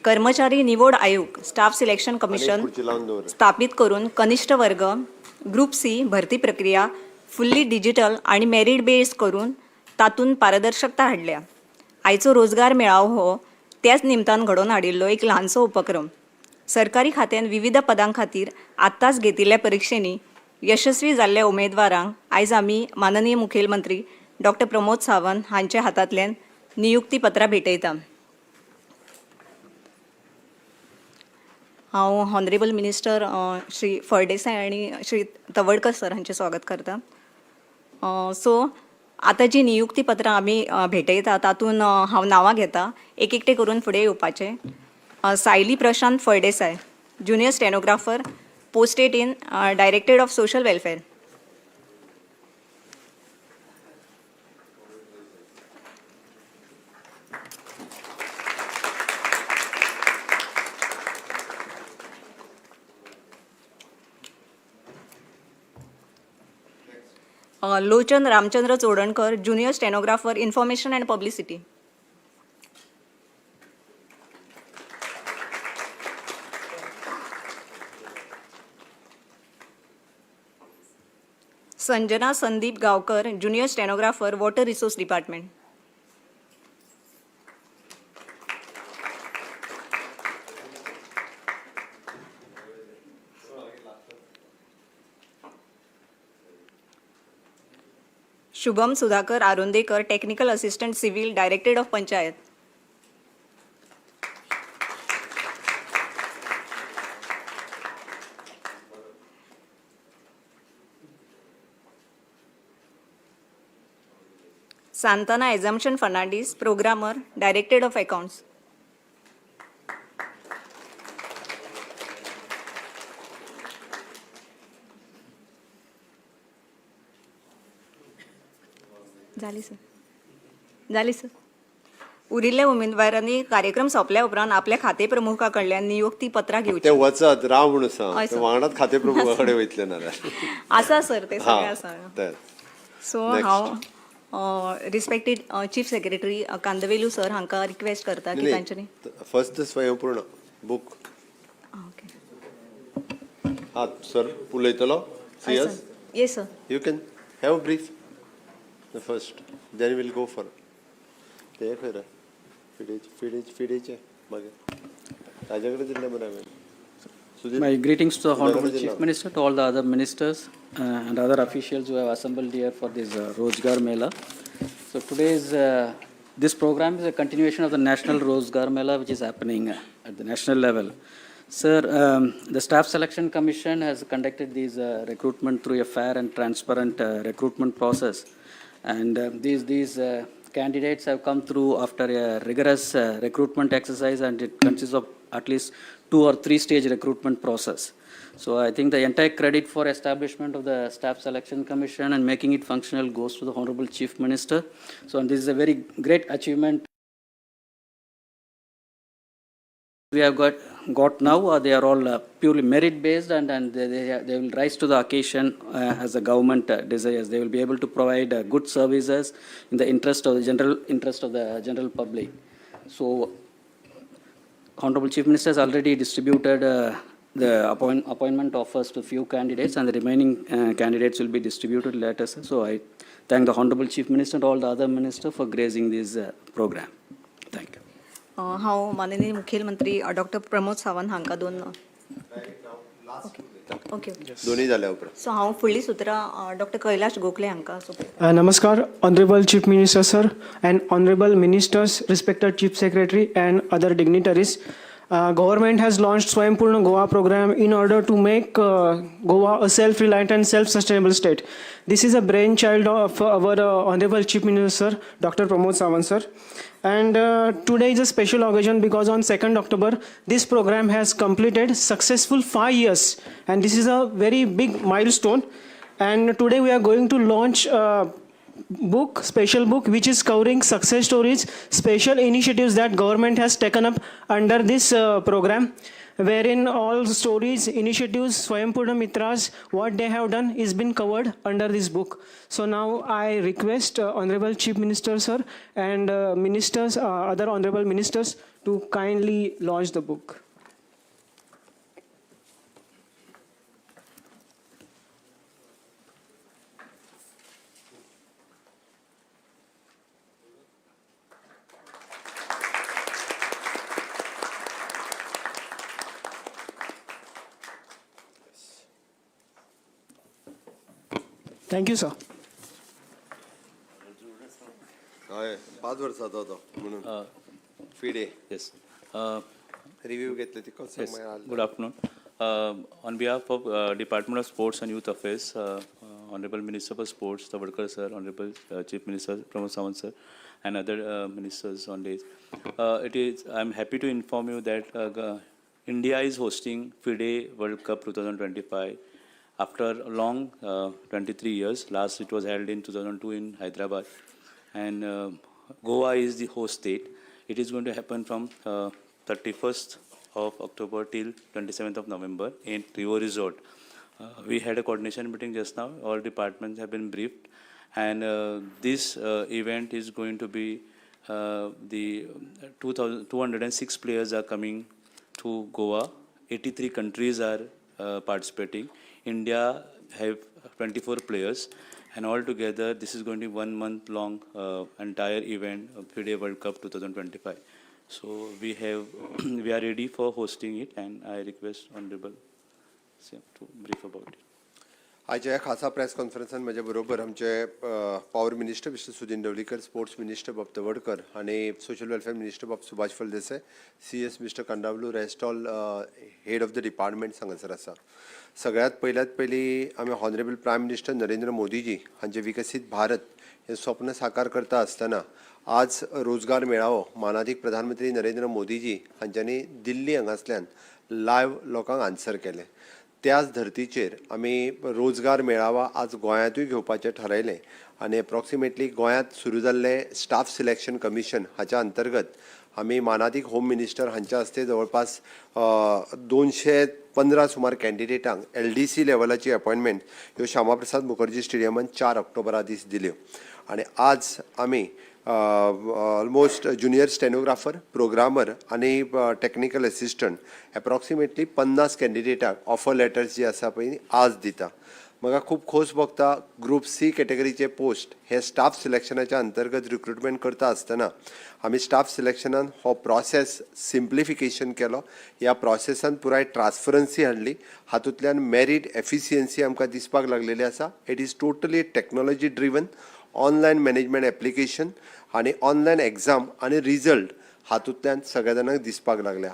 कर्मचारी निवड आयोग स्टाफ सिलेक्शन कमिशन स्थापित करून कनिष्ठ वर्ग ग्रुप सी भरती प्रक्रिया फुल्ली डिजिटल आणि मेरिट बेस्ड करून तातून पारदर्शकता हाडल्या. आयचो रोजगार मेळावो हो त्याच निमतान घडोवन हाडिल्लो एक ल्हानसो उपक्रम. सरकारी खात्यान विविध पदां खातीर आत्ताच घेतिल्ल्या परीक्षेनी यशस्वी जाल्ल्या उमेदवारांक आयज आमी माननीय मुखेलमंत्री डॉक्टर प्रमोद सावंत हांच्या हातांतल्यान नियुक्ती पत्रां भेटयता. हांव हॉनरेबल मिनिस्टर श्री फळदेसाय आणि श्री तवडकर सर हांचें स्वागत करता. सो आतां जी नियुक्ती पत्रां आमी भेटयता तातूंत हांव नांवां घेता, एक एकटे करून फुडें येवपाचें. Sayali Prashant Phaldesai, junior stenographer, posted in directorate of social welfare. Lochan Ramchandra Chodankar, junior stenographer, information and publicity. Sanjana Sandeep Gaonkar, junior stenographer, water resource department. Shubham Sudhakar Arondekar, technical assistant civil, directorate of panchayat. Santana Assumption Fernandes, programmer, directorate of accounts. झाली सर. उरिल्ल्या उमेदवारांनी कार्यक्रम सोंपल्या उपरांत आपल्या खाते प्रमुखा कडल्यान नियुक्ती पत्रां घेवची. ते वचत राव म्हणून सांग, ते वांगडाच खाते प्रमुखाकडे वयतले नाल्यार. आसा सर, ते सगळें आसा. सो हांव respected chief secretary Kandavelu sir हांकां रिक्वेस्ट करता की तांच्यांनी फर्स्ट स्वयंपूर्ण बुक. हा सर उलयतलो. Yes sir. You can have brief first, then will go for ते खरं फिडेचे मागीर ताज्या कडेन दिल्लें बरें हांवें. My greetings to the Honorable Chief Minister, to all the other ministers and other officials who have assembled here for this Rozgar Mela. So today's this program is a continuation of the National Rozgar Mela, which is happening at the national level. Sir, the Staff Selection Commission has conducted these recruitment through a fair and transparent recruitment process, and these candidates have come through after a rigorous recruitment exercise, and it consists of at least 2 or 3 stage recruitment process. So I think the entire credit for establishment of the Staff Selection Commission and making it functional goes to the Honorable Chief Minister. So and this is a very great achievement we have got now. They are all purely merit based, and they will rise to the occasion as the government desires. They will be able to provide good services in the interest of the general public. So Honorable Chief Minister has already distributed the appointment offers to few candidates, and the remaining candidates will be distributed later. So I thank the Honorable Chief Minister and all the other ministers for gracing this program. Thank you. हांव माननीय मुखेलमंत्री doctor Pramod Sawant हांकां दोन okay दोन्ही झाल्या उपरांत. So हांव फुडलीं सुत्रां डॉक्टर कैलाश गोखले हांकां. Namaskar, Honorable Chief Minister Sir and Honorable Ministers, respected Chief Secretary and other dignitaries. Government has launched Swaympurna Goa program in order to make Goa a self-reliant and self-sustainable state. This is a brainchild of our Honorable Chief Minister Sir, Dr. Pramod Sawant Sir. And today is a special occasion because on 2nd October, this program has completed successful 5 years. And this is a very big milestone. And today we are going to launch special book which is covering success stories, special initiatives that government has taken up under this program, wherein all stories, initiatives, Swaympurna Mitras, what they have done is been covered under this book. So now I request Honorable Chief Minister Sir and ministers, other honorable ministers to kindly launch the book. Thank you, sir. हय 5 वर्साचो तो म्हणून FIDE Yes. Review घेतले ती कसं Yes. Good afternoon. On behalf of Department of Sports and Youth Affairs, Honorable Minister for Sports, Tavadkar sir, Honorable Chief Minister Pramod Sawant sir, and other ministers on days. I'm happy to inform you that India is hosting FIDE World Cup 2025 after a long 23 years. Last it was held in 2002 in Hyderabad, and Goa is the host state. It is going to happen from 31st of October till 27th of November in Rio Resort. We had a coordination meeting just now. All departments have been briefed, and this event is going to be the 206 players are coming to Goa. 83 countries are participating. India have 24 players, and altogether this is going to be 1 month long entire event of FIDE World Cup 2025. So we are ready for hosting it, and I request Honorable Sam to brief about it. आजच्या ह्या खासा press कॉन्फरन्सान म्हजे बरोबर आमचे power minister mister Sudin Dhavalikar, sports minister Bab Tawadkar आणि social welfare minister Bab Subhash Phaldesai, CS mister Candavelou, rest all head of the department हांगासर आसा. सगळ्यात पयली आमी honourable prime minister Narendra Modi ji हांचे विकसीत भारत हे स्वप्न साकार करता आसतना आज रोजगार मेळावो मानाधीक प्रधानमंत्री नरेंद्र मोदीजी हांच्यांनी दिल्ली हांगासल्यान लायव्ह लोकांक आन्सर केले. त्याच धर्तीचेर आमी रोजगार मेळावा आज गोंयांतूय घेवपाचें ठरयलें आनी एप्रॉक्सिमेटली गोंयांत सुरू जाल्ले स्टाफ सिलेक्शन कमिशन हाच्या अंतर्गत आमी मानाधीक होम मिनिस्टर हांच्या हस्ते जवळपास 215 सुमार कॅन्डिडेटांक LDC लेवलाची अपॉयंटमेंट ह्यो श्यामाप्रसाद मुखर्जी स्टेडियमान 4 ऑक्टोबरा दीस दिल्यो. आनी आज आमी ऑलमोस्ट ज्युनियर स्टेनोग्राफर, प्रोग्रामर आणि टेक्निकल असिस्टंट एप्रॉक्सिमेटली 50 कॅन्डिडेटाक ऑफर लेटर्स जी आसा पळय आज दिता. म्हाका खूब खोस भोगता ग्रुप C कॅटेगरीचे पोस्ट हे स्टाफ सिलेक्शनाच्या अंतर्गत रिक्रुटमेंट करता आसतना आमी स्टाफ सिलेक्शनान हो प्रोसेस सिम्प्लिफिकेशन केलो. ह्या प्रोसेसान पुराय ट्रान्सपरन्सी हाडली. हातूंतल्यान मेरीट एफिशियन्सी आमकां दिसपाक लागलेली आसा. It is totally technology driven, online management application आनी ऑनलायन एग्जाम आनी रिजल्ट हातूंतल्यान सगळ्या जाणांक दिसपाक लागल्या.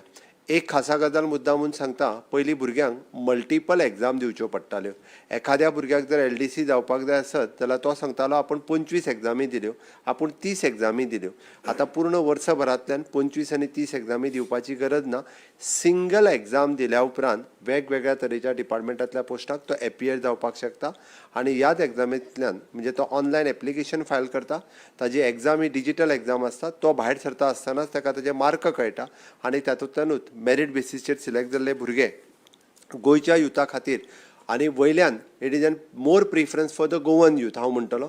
एक खासा गजाल मुद्दामून सांगता, पयलीं भुरग्यांक मल्टिपल एग्जाम दिवच्यो पडटाल्यो. एखाद्या भुरग्याक जर LDC जावपाक जाय आसत जाल्यार तो सांगतालो आपूण 25 एग्जामी दिल्यो, आपूण 30 एग्जामी दिल्यो. आतां पूर्ण वर्सभरांतल्यान 25 आनी 30 एग्जामी दिवपाची गरज ना. सिंगल एग्जाम दिल्या उपरांत वेगवेगळ्या तरेच्या डिपार्टमेंटांतल्या पोस्टाक तो एपियर जावपाक शकता आनी ह्याच एग्जामींतल्यान म्हणजे तो ऑनलायन एप्लिकेशन फायल करता, ताजी एग्जाम ही डिजिटल एग्जाम आसता, तो भायर सरता आसतनाच ताका ताजे मार्क कळटा आनी तातूंतल्यानूच मेरीट बेसिसचेर सिलेक्ट जाल्ले भुरगे गोंयच्या युथा खातीर आनी वयल्यान it is N more preference for the Goan youth हांव म्हणटलो.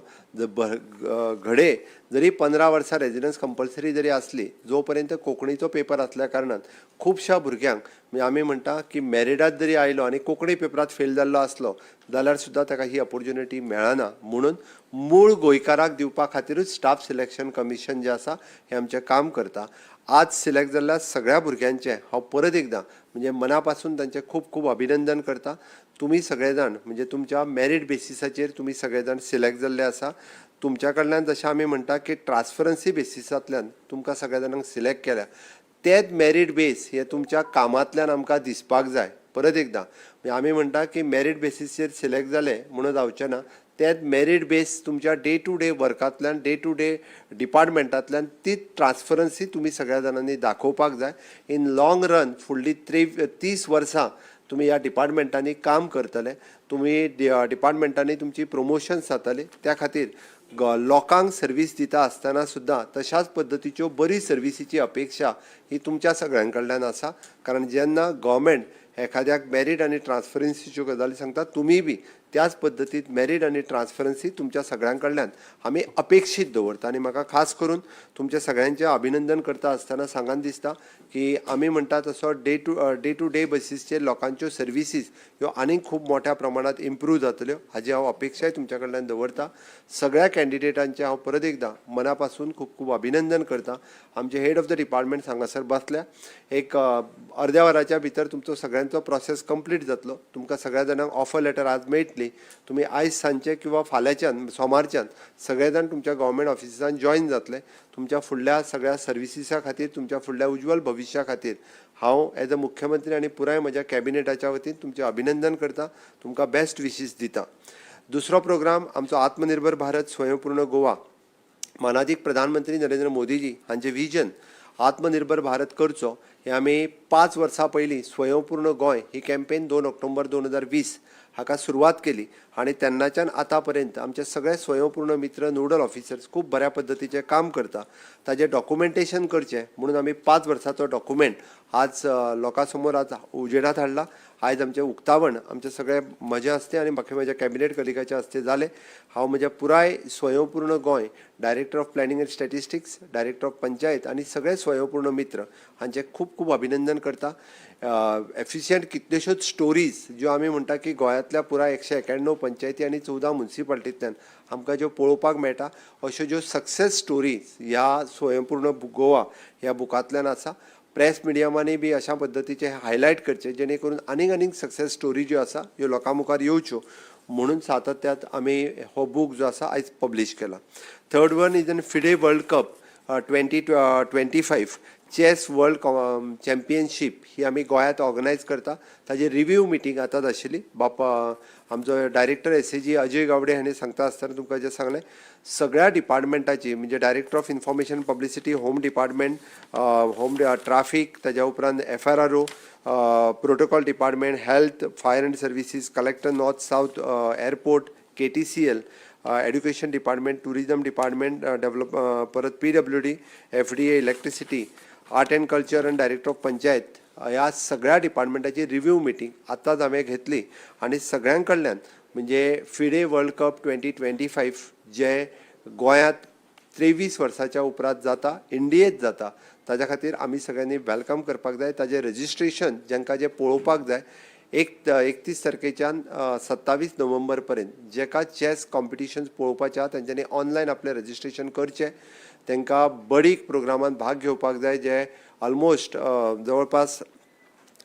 घडे जरी 15 वर्सां रेजिडन्स कंपल्सरी जरी आसली, जो पर्यंत कोंकणीचो पेपर आसल्या कारणान खुबश्या भुरग्यांक म्हणजे आमी म्हणटा की मेरिटात जरी आयलो आनी कोंकणी पेपरांत फेल जाल्लो आसलो जाल्यार सुद्दां ताका ही ऑपॉर्च्युनिटी मेळना. म्हणून मूळ गोंयकाराक दिवपा खातीरूच स्टाफ सिलेक्शन कमिशन जें आसा हें आमचें काम करता. आज सिलेक्ट जाल्ल्या सगळ्या भुरग्यांचें हांव परत एकदां म्हणजे मना पासून तांचें खूब खूब अभिनंदन करता. तुमी सगळे जाण म्हणजे तुमच्या मेरीट बेसिसाचेर तुमी सगळे जाण सिलेक्ट जाल्ले आसा. तुमच्या कडल्यान जशें आमी म्हणटा की ट्रान्सपरन्सी बेसिसांतल्यान तुमकां सगळ्या जाणांक सिलेक्ट केल्या, तेच मेरीट बेस हे तुमच्या कामांतल्यान आमकां दिसपाक जाय. परत एकदां आमी म्हणटा की मेरीट बेसिसचेर सिलेक्ट जाले म्हणून जावचें ना, तेच मेरीट बेस तुमच्या डे टू डे वर्कांतल्यान, डे टू डे डिपार्टमेंटांतल्यान तीच ट्रान्सपरन्सी तुमी सगळ्या जाणांनी दाखोवपाक जाय. इन लॉंग रन फुडलीं 30 वर्सां तुमी ह्या डिपार्टमेंटांनी काम करतले, तुमी डिपार्टमेंटांनी तुमची प्रमोशन्स जातली. त्या खातीर लोकांक सर्वीस दिता आसतना सुद्दां तशाच पद्दतीच्यो बरी सर्विसीची अपेक्षा ही तुमच्या सगळ्यां कडल्यान आसा. कारण जेन्ना गव्हर्मेंट एखाद्याक मेरीट आणि ट्रान्सफरन्सीच्यो गजाली सांगता, तुम्ही बी त्याच पद्दतीत मेरीट आणि ट्रान्सफरन्सी तुमच्या सगळ्यां कडल्यान आमी अपेक्षीत दवरता. आनी म्हाका खास करून तुमच्या सगळ्यांचें अभिनंदन करता आसतना सांगान दिसता की आमी म्हणटा तसो डे टू डे बेसिसचेर लोकांच्यो सर्विसीस ह्यो आनीक खूब मोठ्या प्रमाणात इम्प्रूव जातल्यो हाजी हांव अपेक्षाय तुमच्या कडल्यान दवरता. सगळ्या कॅन्डिडेटांचें हांव परत एकदां मना पासून खूब खूब अभिनंदन करता. आमचे हेड ऑफ द डिपार्टमेंट हांगासर बसल्या. एक अर्द्या वराच्या भितर तुमचो सगळ्यांचो प्रोसेस कंप्लीट जातलो. तुमकां सगळ्या जाणांक ऑफर लेटर आज मेळटली. तुमी आयज सांजचे किंवा फाल्यांच्यान सोमारच्यान सगळे जाण तुमच्या गव्हर्मेंट ऑफिसांत जॉयन जातले. तुमच्या फुडल्या सगळ्या सर्विसीसा खातीर, तुमच्या फुडल्या उज्वल भविश्या खातीर हांव एज अ मुख्यमंत्री आनी पुराय म्हज्या कॅबिनेटाच्या वतीन तुमचें अभिनंदन करता. तुमकां बेस्ट विशीस दिता. दुसरो प्रोग्राम आमचो आत्मनिर्भर भारत स्वयंपूर्ण गोवा. मानादीक प्रधानमंत्री नरेंद्र मोदीजी हांचें विजन आत्मनिर्भर भारत करचो हे आमी 5 वर्सां पयलीं स्वयंपूर्ण गोंय ही कॅम्पेन 2 ऑक्टोबर 2020 हाका सुरवात केली. आनी तेन्नाच्यान आतां पर्यंत आमचे सगळे स्वयंपूर्ण मित्र नोडल ऑफिसर्स खूब बऱ्या पद्दतीचें काम करता. ताजें डॉक्युमेंटेशन करचें म्हणून आमी 5 वर्साचो डॉक्युमेंट आज लोकां समोर आज उजेडात हाडला. आयज आमचें उक्तावण आमचे सगळे म्हजे हस्ते आनी बाकी म्हज्या कॅबिनेट कलिगाच्या हस्ते जालें. हांव म्हज्या पुराय स्वयंपूर्ण Goa director of planning end statistics, director of panchayat आनी सगळे स्वयंपूर्ण मित्र हांचें खूब खूब अभिनंदन करता. एफिशियंट कितल्योश्योच स्टोरीज ज्यो आमी म्हणटा की गोंयांतल्या पुराय 191 पंचायती आनी 14 म्युन्सिपालिटींतल्यान आमकां ज्यो पळोवपाक मेळटा, अश्यो ज्यो सक्सेस स्टोरीज ह्या स्वयंपूर्ण गोवा ह्या बुकांतल्यान आसा. प्रेस मिडियमांनी बी अशा पद्दतीचे हायलायट करचे जेणे करून आनीक सक्सेस स्टोरी ज्यो आसा ह्यो लोकां मुखार येवच्यो म्हणून सातत्यात आमी हो बूक जो आसा आयज पब्लीश केला. Third one is an FIDE world cup 2025 chess world championship ही आमी गोंयांत ऑर्गनायज करता. ताजी रिव्यू मिटींग आतांच आशिल्ली. आमचो डायरेक्टर एसएजी अजय गावडे हांणी सांगता आसतना तुमकां जें सांगलें सगळ्या डिपार्टमेंटाची म्हणजे director of information publicity, home department, home traffic, ताज्या उपरांत FRRO, protocol department, health, fire end services, collector north south airport, KTCL, education department, tourism department, develop परत PWD, FDA, electricity, art and culture आनी director of panchayat ह्या सगळ्या डिपार्टमेंटाची review meeting आतांच हांवें घेतली. आनी सगळ्यां कडल्यान म्हणजे फिडे वर्ल्ड कप 2025 जे गोंयांत 23 वर्साच्या उपरांत जाता, इंडियेंत जाता, ताज्या खातीर आमी सगळ्यांनी वेलकम करपाक जाय. ताजें रजिस्ट्रेशन जेंकां जें पळोवपाक जाय 31 तारखेच्यान 27 नोव्हेंबर पर्यंत जेका चॅस कॉम्पिटिशन्स पळोवपाचे आहा तेंच्यांनी ऑनलायन आपलें रजिस्ट्रेशन करचें. तांकां बडीक प्रोग्रामांत भाग घेवपाक जाय जे ऑलमोस्ट जवळपास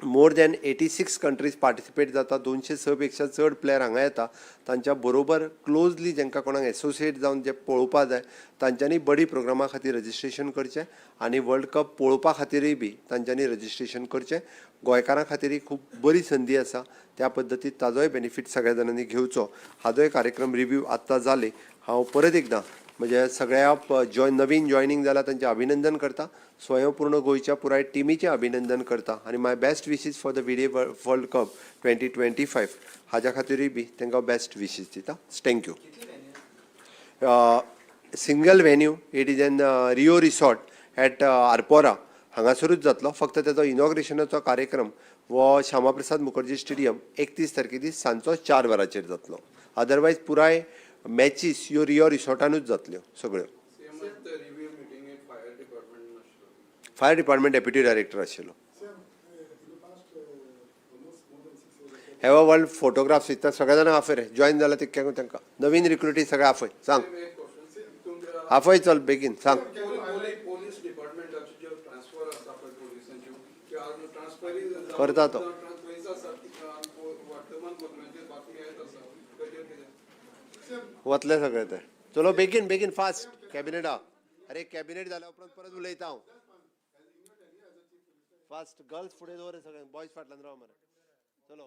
मोर दॅन 86 कंट्रीज पार्टिसिपेट जाता. 206 पेक्षा चड प्लेयर हांगा येता. तांच्या बरोबर क्लोजली जेंकां कोणाक एसोसिएट जावन जे पळोवपा जाय तांच्यांनी बडी प्रोग्रामा खातीर रजिस्ट्रेशन करचें आनी वर्ल्ड कप पळोवपा खातीरय बी तांच्यांनी रजिस्ट्रेशन करचें. गोंयकारां खातीरय खूब बरी संदी आसा. त्या पद्दतीन ताजोय बेनिफीट सगळ्या जाणांनी घेवचो. हाजोय कार्यक्रम रिव्यू आत्तां जाले. हांव परत एकदां म्हणजे सगळ्या नवीन जॉयनिंग जाला तांचें अभिनंदन करता. स्वयंपूर्ण गोंयच्या पुराय टिमीचें अभिनंदन करता आनी my best wishes for the FIDE world cup 2025 हाज्या खातीरय बी तांकां बेस्ट विशीस दिता. Thank you. Single venue it is an Rio resort at Arpora हांगासरूच जातलो. फक्त तेजो इनॉग्रेशनाचो कार्यक्रम हो श्यामाप्रसाद मुखर्जी स्टेडियम 31 तारखे दीस सांजचो 4 वरांचेर जातलो. अदरवायज पुराय मॅचीस ह्यो रियो रिसॉर्टानूच जातल्यो सगळ्यो. फायर डिपार्टमेंट डेप्युटी डायरेक्टर आशिल्लो. हे वर्ल्ड फोटोग्राफ्स इतल्या सगळ्या जाणांक आफय जॉईन जाला तितक्यांक तांकां नवीन रिक्रुटी सगळे आफय सांग आफय चल बेगीन सांग. करता तो वतले सगळे ते. चलो बेगीन बेगीन फास्ट कॅबिनेट आहा. अरे कॅबिनेट जाल्या उपरांत परत उलयता हांव. फास्ट गर्ल्स फुडें दवर सगळे बॉयज फाटल्यान राव मरे. चलो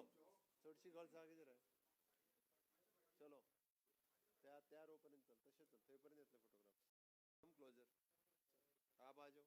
चडशी गर्ल्स आहा कितें रे. चलो त्या रो पर्यंत चल तशें चल थंय पर्यंत येतले फोटोग्राफ. क्लोजर हा बाजो